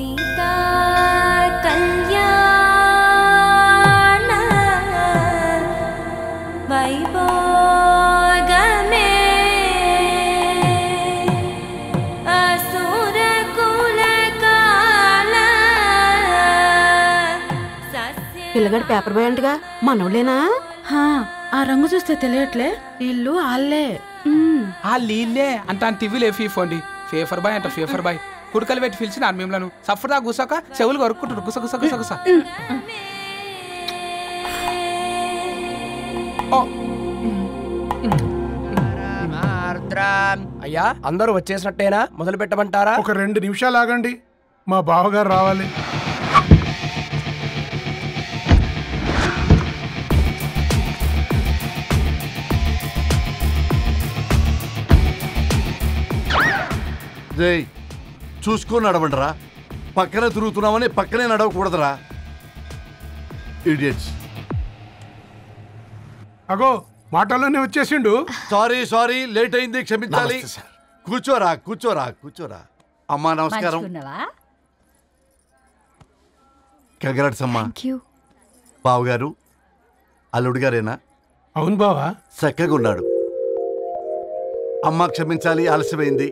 సీతా కళ్యాణ వైభోగమే అసుర కులకాల పిల్లగాడు పేపర్ బాయ్ అంటగా మనోళ్ళేనా? ఆ రంగు చూస్తే తెలియట్లే, ఇల్లు ఆళ్ళే. ఆ లీల్లే అంత టీవీలో ఫీఫోండి. ఫేఫర్ బాయ్ అంట ఫేఫర్ బాయ్. కుడుకలు పెట్టి పిలిచిన మిమ్మలను సఫర్దా గుసక చెవులు కొరుక్కుంటారు గుస గుస గుస గుస. అయ్యా అందరూ వచ్చేసినట్టేనా? మొదలు పెట్టమంటారా? ఒక 2 నిమిషాలు ఆగండి, మా బావగారు రావాలి. చూసుకొని నడవండిరా. పక్కనే తిరుగుతున్నామని పక్కనే నడవకూడదురా. ఇడియట్స్. అగో మాటల్లోనే వచ్చేసిండు. సారీ లేట్ అయింది, క్షమించాలి. కూర్చోరా. అమ్మా నమస్కారం. కంగ్రాట్స్ అమ్మా. బావగారు అల్లుడు గారేనా? అవును బావా. చక్కగా ఉన్నాడు. అమ్మ క్షమించాలి, ఆలస్యమైంది.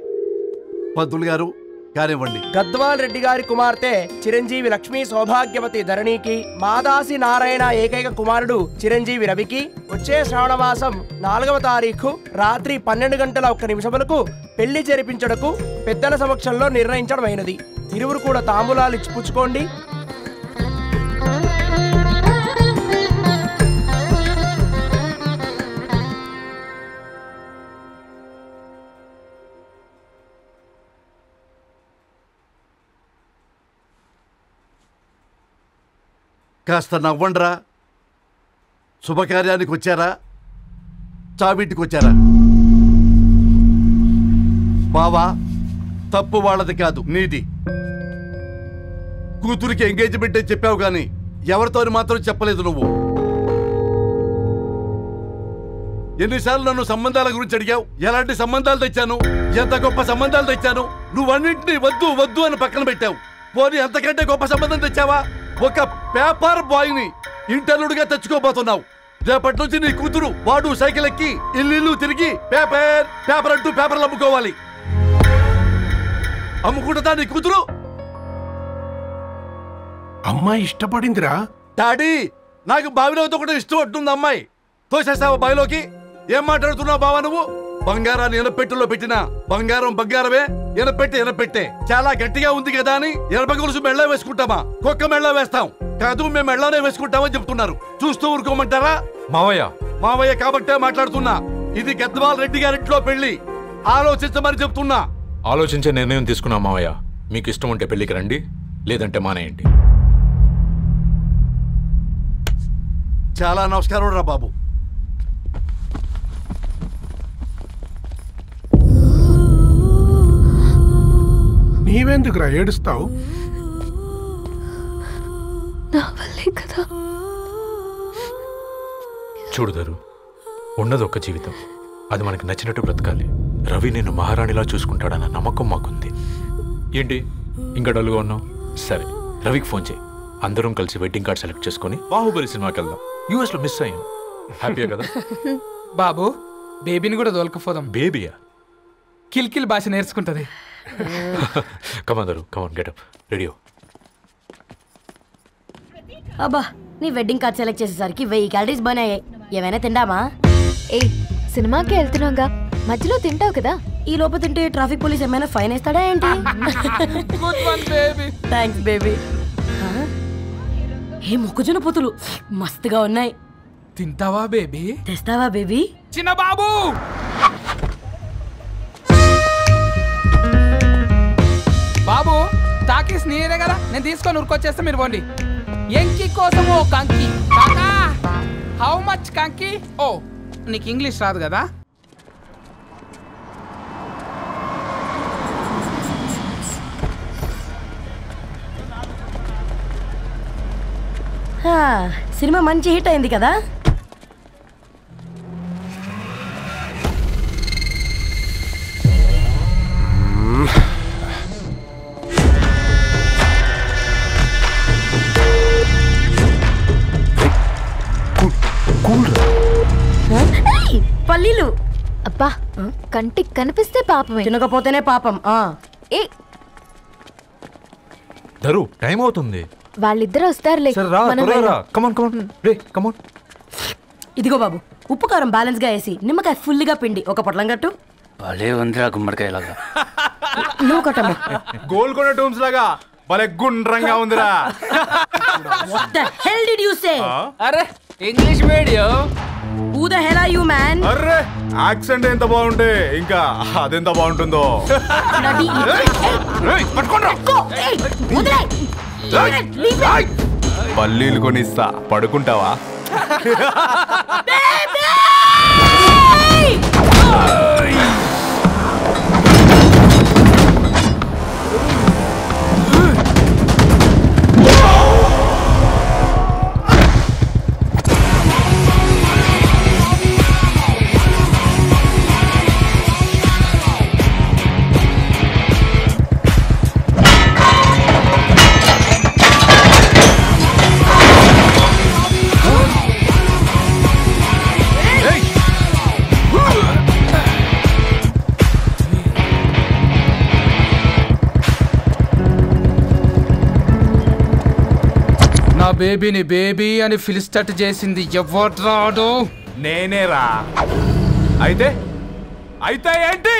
పంతులు గారు కానివ్వండి. గద్వాల్ రెడ్డి గారి కుమార్తె చిరంజీవి లక్ష్మీ సౌభాగ్యవతి ధరణికి, మాదాసి నారాయణ ఏకైక కుమారుడు చిరంజీవి రవికి వచ్చే శ్రావణమాసం 4వ తారీఖు రాత్రి 12:01 పెళ్లి జరిపించడకు పెద్దల సమక్షంలో నిర్ణయించడమైనది. ఇరువురు కూడా తాంబూలాలు ఇచ్చి పుచ్చుకోండి. కాస్త నవ్వండ్రా. శుభకార్యానికి వచ్చారా, చావింటికి వచ్చారా? బావా, తప్పు వాళ్ళది కాదు, నీది. కూతురికి ఎంగేజ్మెంట్ అని చెప్పావు కానీ ఎవరితో మాత్రం చెప్పలేదు నువ్వు. ఎన్నిసార్లు నన్ను సంబంధాల గురించి అడిగావు? ఎలాంటి సంబంధాలు తెచ్చాను, ఎంత గొప్ప సంబంధాలు తెచ్చాను. నువ్వన్నింటినీ వద్దు అని పక్కన పెట్టావు. పోనీ అంతకంటే గొప్ప సంబంధం తెచ్చావా? ఒక పేపర్ బాయ్ ని ఇంటర్లుడిగా తెచ్చుకోబోతున్నావు. రేపటి నుంచి నీ కూతురు వాడు సైకిల్ ఎక్కి ఇల్లు తిరిగి పేపర్ అంటూ పేపర్లు అమ్ముకోవాలి. అమ్ముకుంటుందా నీ కూతురు? అమ్మాయి ఇష్టపడిందిరా. డాడీ, నాకు బావిలో కూడా ఇష్టం ఉంటుంది. అమ్మాయి తోసేస్తావా బావిలోకి? ఏం మాట్లాడుతున్నావు బావా నువ్వు? బంగారాన్ని ఎనపెట్టులో పెట్టినా బంగారమే. ఎనపెట్టే చాలా గట్టిగా ఉంది కదా అని ఎనప గొలుసు మెళ్ళ వేసుకుంటామా? కుక్క మెళ్ళ వేస్తాం కాదు, మేము మెళ్ళనే వేసుకుంటామని చెప్తున్నారు. చూస్తూ ఊరుకోమంటారా? మావయ్య కాబట్టే మాట్లాడుతున్నా. ఇది గద్వాల్ రెడ్డి గారింట్లో పెళ్లి. ఆలోచించమని చెప్తున్నా. ఆలోచించే నిర్ణయం తీసుకున్నా మావయ్య. మీకు ఇష్టం ఉంటే పెళ్లికి రండి, లేదంటే మానేయండి. చాలా నమస్కారం రా బాబు. నీవెందుకురా ఏడుస్తావు? చూడుదారు, ఉన్నది ఒక్క జీవితం. అది మనకి నచ్చినట్టు బ్రతకాలి. రవి నేను మహారాణిలా చూసుకుంటాడన్న నమ్మకం మాకుంది. ఏంటి ఇంకా డల్గా ఉన్నావు? సరే, రవికి ఫోన్ చేయి. అందరం కలిసి వెడ్డింగ్ కార్డ్ సెలెక్ట్ చేసుకుని బాహుబలి సినిమాకి వెళ్దాం. యూఎస్ లో మిస్ అయ్యాం. హ్యాపీయా కదా బాబు? బేబీని కూడా దొరకపోదాం. బేబీయా? కిల్కిల్ భాష నేర్చుకుంటది. కమాందరు, కమాన్ గెటప్ రెడీ. అబ్బా, నీ వెడ్డింగ్ కార్డ్ సెలెక్ట్ చేసేసరికి 1000 క్యాలరీస్ బర్న్ అయ్యాయి. ఏమైనా తిండామా? సినిమాకి వెళ్తున్నాగా, మధ్యలో తింటావు కదా. ఈ లోపు తింటే ట్రాఫిక్ పోలీస్ ఏమైనా ఫైన్ వేస్తాడా ఏంటి? Thanks baby. ఏ మొక్కజొన్న పొతులు మస్తుగా ఉన్నాయి. తింటావా బేబీ? తెస్తావా బేబీ? చిన్న బాబు, బాబు టాకీస్ నీరే కదా, నేను తీసుకొని ఉరికొచ్చేస్తే మీరు పోండి. ఎంకి కోసం ఓ కంకి. కాకా, హౌ మచ్ కంకి? ఓ, నీకు ఇంగ్లీష్ రాదు కదా. సినిమా మంచి హిట్ అయింది కదా. కంటికి కనిపిస్తే పాపమే. తినకపోతేనే పాపం. ఏ ధరు టైం అవుతుంది. వాళ్ళిద్దరూ వస్తారులే. సరే రా, మనం త్వరగా రా. వెళ్దాం. కమాన్ కమాన్ రే కమాన్. ఇదిగో బాబు, ఉప్పు కారం బ్యాలెన్స్ గా వేసి నిమ్మకాయ ఫుల్గా పిండి ఒక పొట్లం కట్టు. భలే ఉందిరా గుమ్మడికాయలాగా. నువ్వు కట్టమ్మా. గోల్కొండ టూమ్స్ లాగా భలే గుండ్రంగా ఉందిరా. What the hell did you say? అరే English medium. Who the hell are you, man? Array accent ఎంత బాగుంటే ఇంకా అదెంత బాగుంటుందో. Bloody పల్లీలు కొనిస్తా, పడుకుంటావా? బేబీని బేబీ అని ఫిలిస్టట్ చేసింది ఎవడ్రాడు? నేనేరా. అయితే అయితే ఏంటి?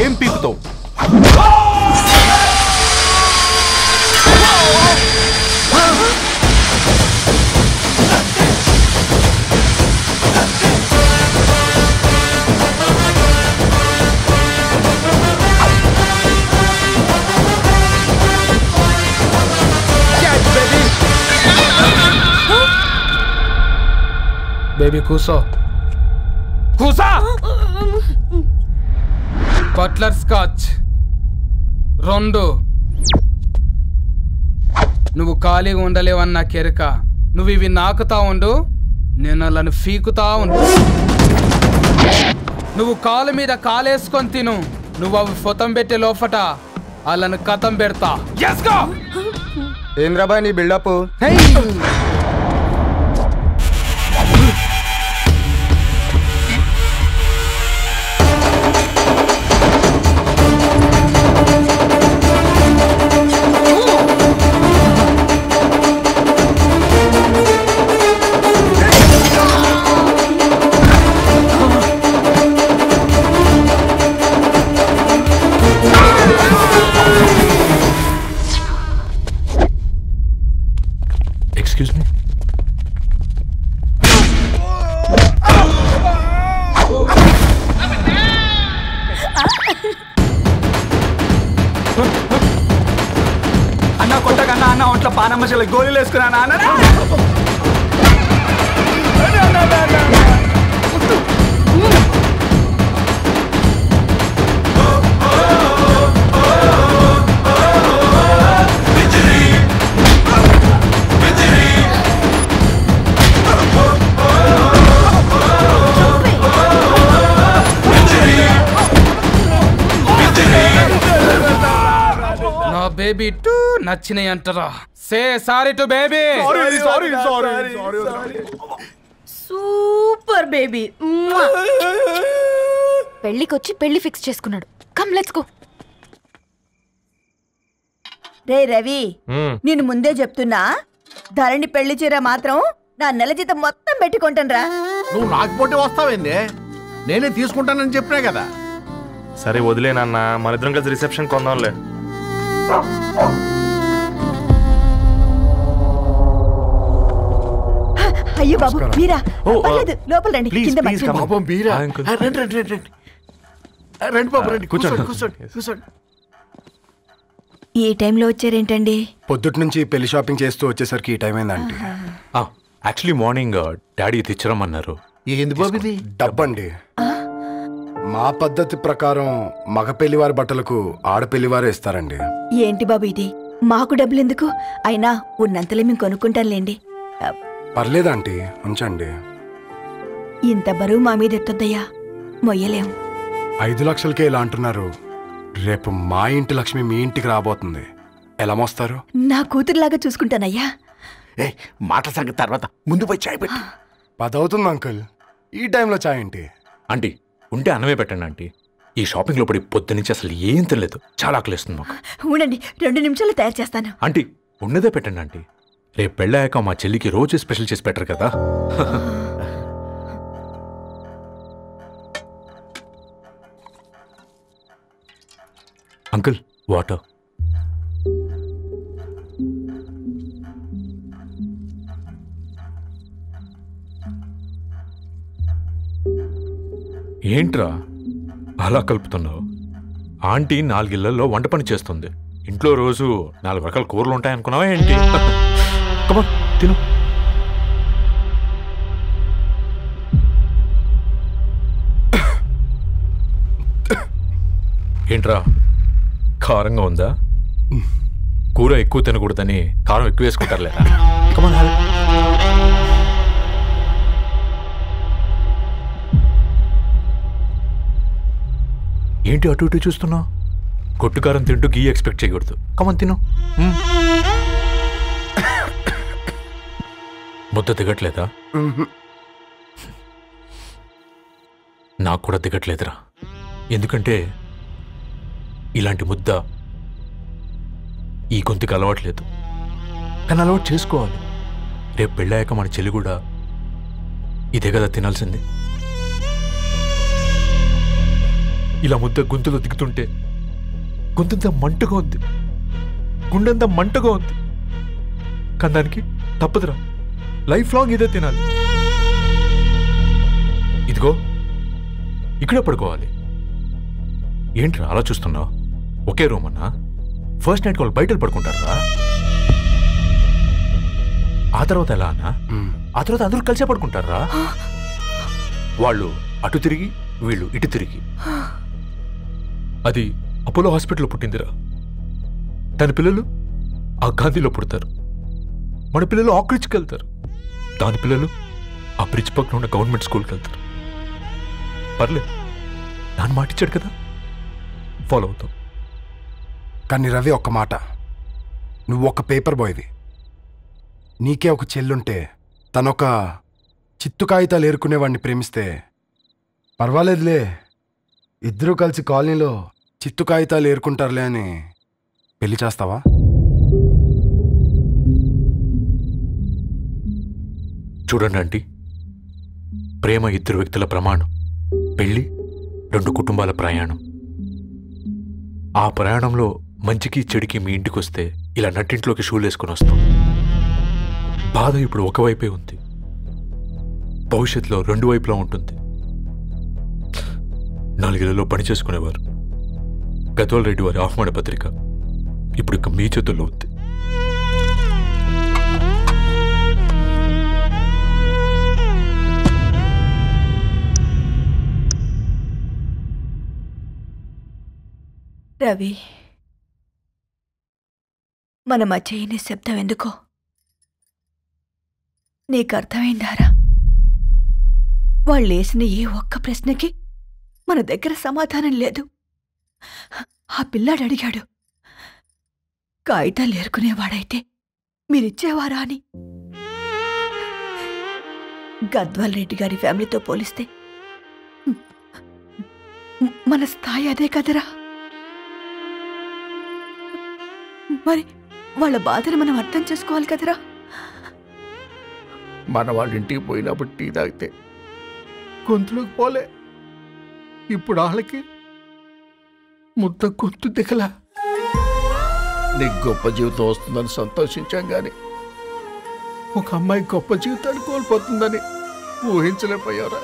ఏం పీకుతావు? బేబీ కూసో, కూసా. Buttler scotch 2. నువ్వు ఖాళీగా ఉండలేవన్న కెరక. నువ్వు ఇవి నాకుతా ఉండు, నేను అలాను ఫీకుతా ఉండు. నువ్వు కాలు మీద కాలేసుకొని తిను. నువ్వు అవి ఫొతం పెట్టే లోపట అలాను కథం పెడతా. ఏంద్రాబాయ్ నీ బిల్డప్? Excuse me? అన్న కొట్టకన్నా అన్న ఒంట్లో పానమ్మ చెల్లి గోళీలు వేసుకున్నా అన్న. బేబీ టూ నచ్చినాయి అంటారా? Say sorry to baby. Super baby. పెళ్ళికొచ్చి పెళ్లి ఫిక్స్ చేసుకున్నాడు. Come let's go. రే రవి, నేను ముందే చెప్తున్నా, ధరణి పెళ్లి చీర మాత్రం నా నెల జీతం మొత్తం పెట్టుకుంటాను రా. నువ్వు నాకు పోటీ వస్తావేంది? నేనే తీసుకుంటానని చెప్పినా కదా. సరే వదిలేనన్నా, మన ఇద్దరం కలిసి రిసెప్షన్ కొందాంలే. అయ్యో బాబు మీరా? పర్లేదు, లోపల రండి. కింద మంచం. పాపం మీరా? రండి రండి రండి రండి బాబు రండి. కూర్చోండి కూర్చోండి కూర్చోండి. ఈ టైంలో వచ్చారేంటండి? పొద్దుటి నుంచి పెళ్లి షాపింగ్ చేస్తూ వచ్చేసరికి ఈ టైం అయిందండి. యాక్చువల్లీ మార్నింగ్ డాడీ తెచ్చరమన్నారు. ఏంది బాబు ఇది? డబ్బండి. మా పద్ధతి ప్రకారం మగ పెళ్లివారి బట్టలకు ఆడపెళ్లివారు ఇస్తారండి. ఏంటి బాబు ఇది? మాకు డబ్బులు ఎందుకు? అయినా ఉన్నంతలే మేము కొనుక్కుంటాంలేండి. పర్లేదంటీ, ఉంచండి. ఇంత బరువు మా మీద ఎత్తొద్దయ్యా, మొయ్యలేం. 5 లక్షలకే ఇలా అంటున్నారు. రేపు మా ఇంటి లక్ష్మి మీ ఇంటికి రాబోతుంది. ఎలా మోస్తారు? నా కూతురులాగా చూసుకుంటానయ్యా. మాటల సంగతి తర్వాత, ముందు పోయి చాయ్ పెట్టి. 10 అవుతుంది అంకుల్. ఈ టైంలో చాయ్ ఏంటి? ఆంటీ ఉంటే అన్నమే పెట్టండి ఆంటీ. ఈ షాపింగ్లో పడి పొద్దునుంచి అసలు ఏం తినలేదు, చాలా ఆకలిస్తుంది మాకు. ఉండండి 2 నిమిషాలు తయారు చేస్తాను. ఆంటీ ఉన్నదే పెట్టండి ఆంటీ. రేపు పెళ్ళాక మా చెల్లికి రోజు స్పెషల్ చేసి పెట్టరు కదా. Uncle water. ఏంట్రా అలా కలుపుతున్నావు? ఆంటీ 4 ఇళ్లలో వంట పని చేస్తుంది. ఇంట్లో రోజు 4 రకాల కూరలు ఉంటాయనుకున్నావా ఏంటి? కమాన్ తిను. ఏంట్రా కారంగా ఉందా? కూర ఎక్కువ తినకూడదని కారం ఎక్కువ వేసుకుంటారులే. కమాన్ హ్యావ్. ఏంటి అటు ఇటు చూస్తున్నావు? కొట్టుకారం తింటూ గీ ఎక్స్పెక్ట్ చేయకూడదు. కమన్ తిను. ముద్ద దిగట్లేదా? నాకు కూడా దిగట్లేదురా. ఎందుకంటే ఇలాంటి ముద్ద ఈ గొంతుకి అలవాట్లేదు. కానీ అలవాటు చేసుకోవాలి. రేపు పెళ్ళాక మన చెల్లి కూడా ఇదే కదా తినాల్సింది. ఇలా ముద్ద గొంతులో దిగుతుంటే గొంతంతా మంటగా ఉంది, గుండెంతా మంటగా ఉంది. కానీ దానికి తప్పదురా, లైఫ్ లాంగ్ ఇదే తినాలి. ఇదిగో ఇక్కడే పడుకోవాలి. ఏంట్రా అలా చూస్తున్నావు? ఒకే రూమ్ అన్నా? ఫస్ట్ నైట్ వాళ్ళు బయట పడుకుంటారా? ఆ తర్వాత ఎలా అన్నా? ఆ తర్వాత అందరూ కలిసే పడుకుంటారా? వాళ్ళు అటు తిరిగి వీళ్ళు ఇటు తిరిగి. అది అపోలో హాస్పిటల్లో పుట్టిందిరా. దాని పిల్లలు ఆ గాంధీలో పుడతారు. మన పిల్లలు ఆక్రిచ్కి వెళ్తారు. దాని పిల్లలు ఆ బ్రిడ్జ్ పక్కన ఉన్న గవర్నమెంట్ స్కూల్కి వెళ్తారు. పర్లేదు, నాన్న మాటిచ్చాడు కదా, ఫాలో అవుతాం. కానీ రవి ఒక్క మాట, నువ్వు ఒక పేపర్ బాయ్వి. నీకే ఒక చెల్లుంటే తనొక చిత్తు కాగితాలు ఏరుకునేవాడిని ప్రేమిస్తే పర్వాలేదులే, ఇద్దరూ కలిసి కాలనీలో చిత్తు కాగితాలు ఏరుకుంటారులే అని పెళ్లి చేస్తావా? చూడండి ఆంటీ, ప్రేమ 2 వ్యక్తుల ప్రమాణం, పెళ్ళి 2 కుటుంబాల ప్రయాణం. ఆ ప్రయాణంలో మంచికి చెడుకి మీ ఇంటికి వస్తే ఇలా నట్టింట్లోకి షూలు వేసుకొని వస్తాం. బాధ ఇప్పుడు ఒకవైపే ఉంది, భవిష్యత్తులో 2 వైపులా ఉంటుంది. 4 ఇళ్లలో పని చేసుకునేవారు. గద్వాల్ రెడ్డి వారి ఆహ్వాన పత్రిక ఇప్పుడు ఇక మీ చేతుల్లో ఉంది. రవి, మన మధ్య ఈ నిశ్శబ్దం ఎందుకో నీకు అర్థమైందారా? వాళ్ళేసిన ఏ ఒక్క ప్రశ్నకి మన దగ్గర సమాధానం లేదు. ఆ పిల్లాడు అడిగాడు, కాగితాలు ఏరుకునేవాడైతే మీరిచ్చేవారా అని. గద్వాల్ రెడ్డి గారి ఫ్యామిలీతో పోలిస్తే మన స్థాయి అదే కదరా. మరి వాళ్ళ బాధను మనం అర్థం చేసుకోవాలి కదరా. మన వాళ్ళ ఇంటికి పోయినప్పుడు టీ తాగితే గొంతులోకి పోలే, ఇప్పుడు వాళ్ళకి ముద్ద గొంతు దిగలా. నీకు గొప్ప జీవితం వస్తుందని సంతోషించాం కానీ ఒక అమ్మాయి గొప్ప జీవితాన్ని కోల్పోతుందని ఊహించలేకపోయారా?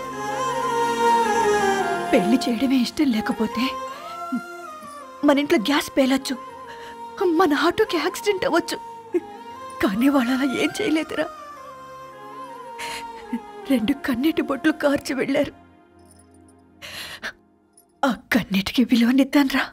పెళ్లి చేయడమే ఇష్టం లేకపోతే మన ఇంట్లో గ్యాస్ పేలొచ్చు, మన ఆటోకి యాక్సిడెంట్ అవ్వచ్చు. కానీ వాళ్ళు అలా ఏం చేయలేదురా. 2 కన్నీటి బొట్లు కార్చి వెళ్ళారు. ఆ కన్నీటికి విలువనిద్దాన్రా.